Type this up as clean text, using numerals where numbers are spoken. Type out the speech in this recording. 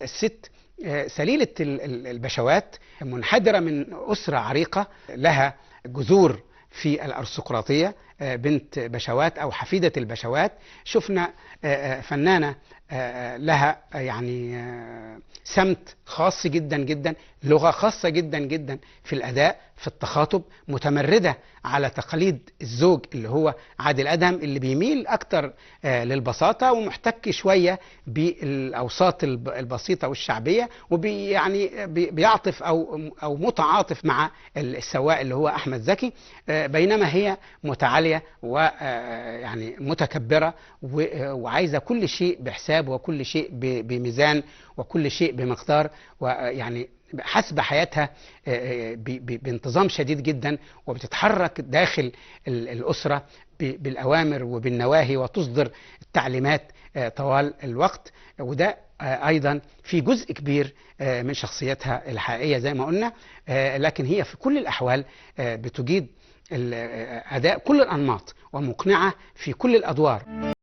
الست سليلة البشوات، منحدرة من أسرة عريقة لها جذور في الأرستقراطية، بنت بشوات أو حفيدة البشوات. شفنا فنانة لها يعني سمت خاص جدا جدا، لغة خاصة جدا جدا في الأداء، في التخاطب، متمردة على تقاليد الزوج اللي هو عادل أدهم، اللي بيميل أكتر للبساطة ومحتك شوية بالأوساط البسيطة والشعبية، ويعني بيعطف أو متعاطف مع السواق اللي هو أحمد زكي، بينما هي متعالية ويعني متكبرة وعايزة كل شيء بحساب وكل شيء بميزان وكل شيء بمقدار، ويعني حسب حياتها بانتظام شديد جدا، وبتتحرك داخل الأسرة بالأوامر وبالنواهي وتصدر التعليمات طوال الوقت. وده أيضا في جزء كبير من شخصيتها الحقيقية زي ما قلنا، لكن هي في كل الأحوال بتجيد أداء كل الأنماط ومقنعة في كل الأدوار.